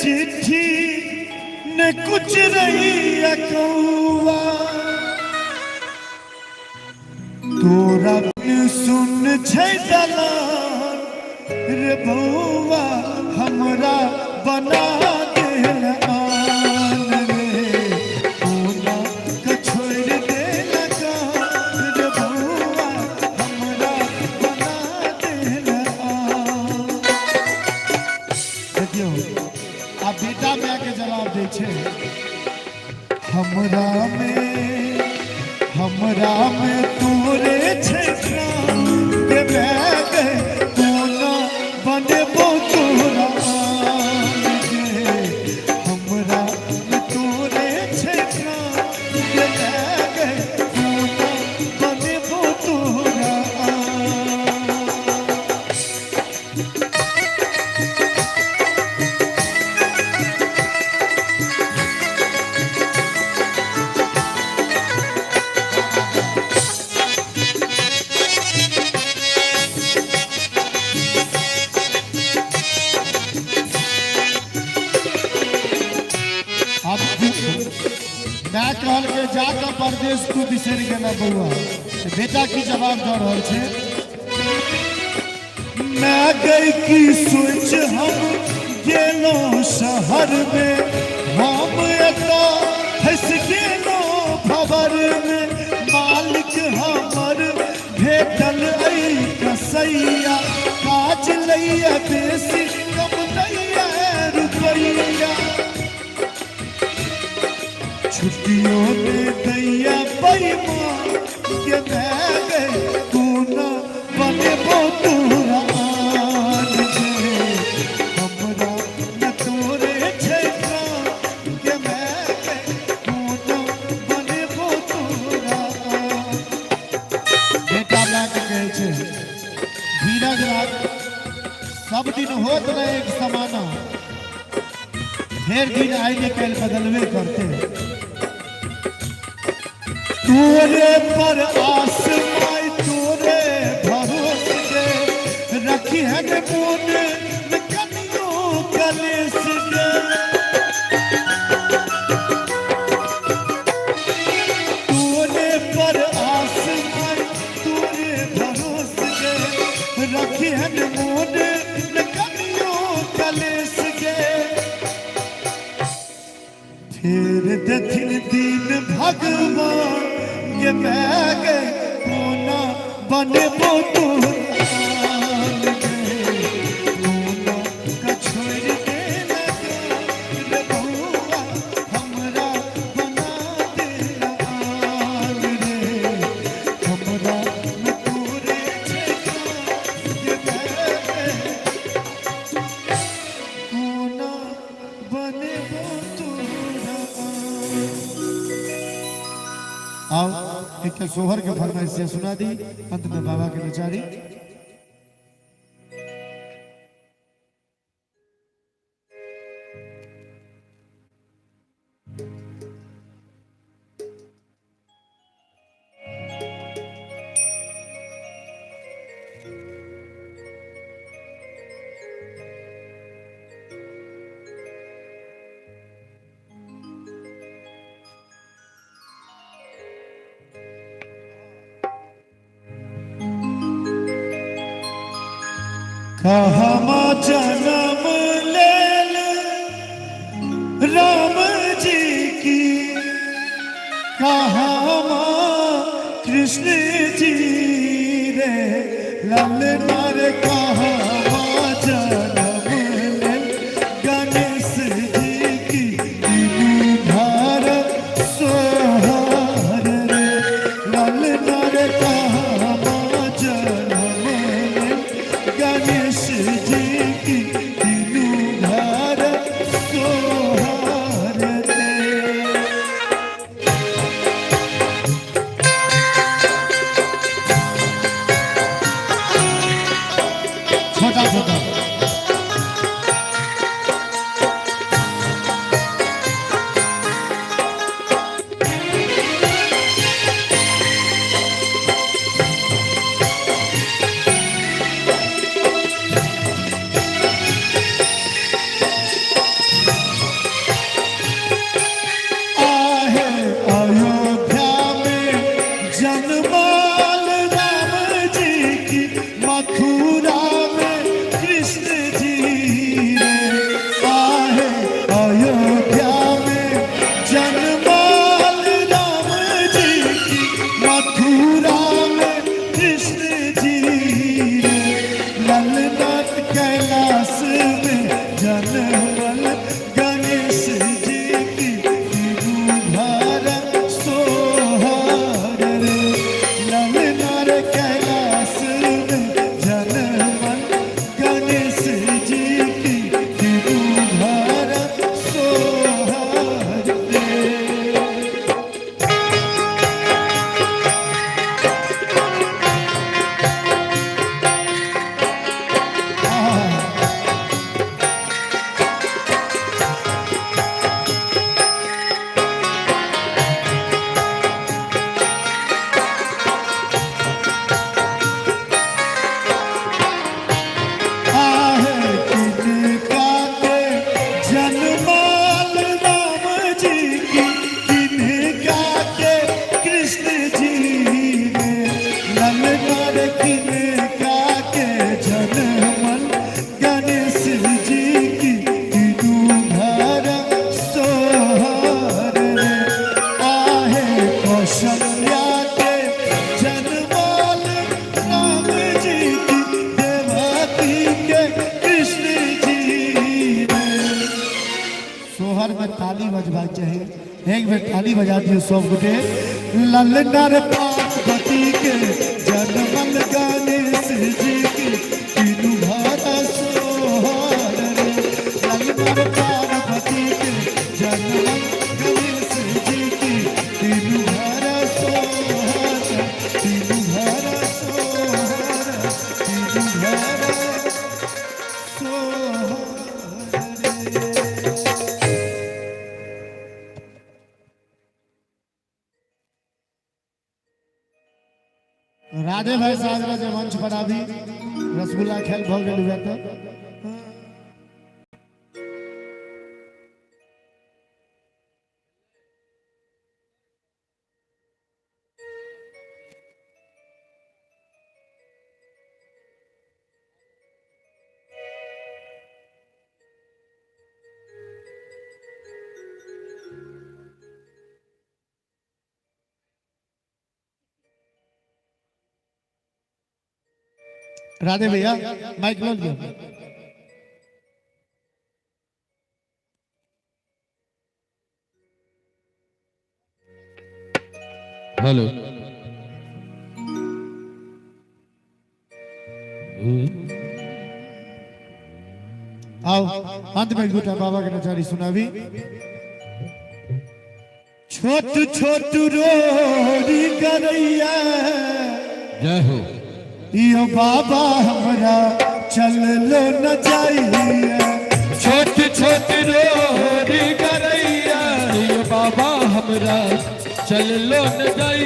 चिट्ठी न कुछ रही कौआ तोरा सुन छै दलान रे बउआ हमरा बना देल आन रे कोना के छोड़ देल गान रे बउआ हमरा बना देल आन। देखियो आ बेटा माय के जवाब दै छै हमरा में तोरे छै प्राण के बैग कोना बनेबो तोरा गे हमरा में तोरे छै प्राण के बैग कोना बनेबो तोरा। मैं कहल के जाकर परदेश तू बिसर गया बउआ बेटा की जवाब दे रहा है मैं गई की सोच हम गेलो शहर में हम एता फंस गेलो खबर में मालिक हमर भेटल आई कसैया काज लैया बेसी कम दैया रुपैया छुट्टियों दे दैया बेईमान के बैग कोना बनेबो तोरा आन गे हमरा न तोरे छै प्राण के बैग कोना बनेबो तोरा आन। बेटा माय के कहै छै धीरज राख सब दिन होत रहे एक समाना ढेर दिन आई निकल बदलवे करते तोरे पर आस माई तोरे भरोसे रखी है मोन कनियो कलेस तोरे पर आस माई तोरे भरोसे रखी है मोन कनियो कलेस फिर देखिन दिन भगवान के बैग कोना बनेबो तोरा कोना के छोड़ देल गान रे बउआ हमरा बना देल आन रे हमरा में तोरे छै प्राण के बैग कोना बनेबो तोरा। आओ एक सोहर के फरमाइश से सुना दी अंत में बाबा के बेचारी कहमा जन्म लेल राम जी की कहमा कृष्ण जी रे ललना रे कहमा जन्म लेल गणेश जी की भार सोहर रे ललना रे कहमा जन्म लेल गणेश जी की जनमल गणेश जी की तिरुभार सोहर रे ललना रे कैलाश में जनमल गणेश जी की तिरुभार सोहर रे। सोहर में ताली बजबाक चाहिए, एक बेर ताली बजा दियो सब गोटे। ललना रे पार्वती के जनमल गणेश जी की तिरुभार सोहर रे ललना रे पार्वती के जनमल गणेश जी की तिरुभार सोहर तिरुभार सोहर तिरुभार सोहर। राधे भाई सागरा जे मंच पर आबी रसगुल्ला खेल भ गेल हुए तो राधे भैया माइक लो लियो। हेलो आओ अंत में गोटा बाबा के नचारी सुनावी। छोट छोट रोरी करैया जय हो यो बाबा हमरा चल लो न जाइया। छोट छोट रोरी करैया ये बाबा हमरा चल लो न जाइया।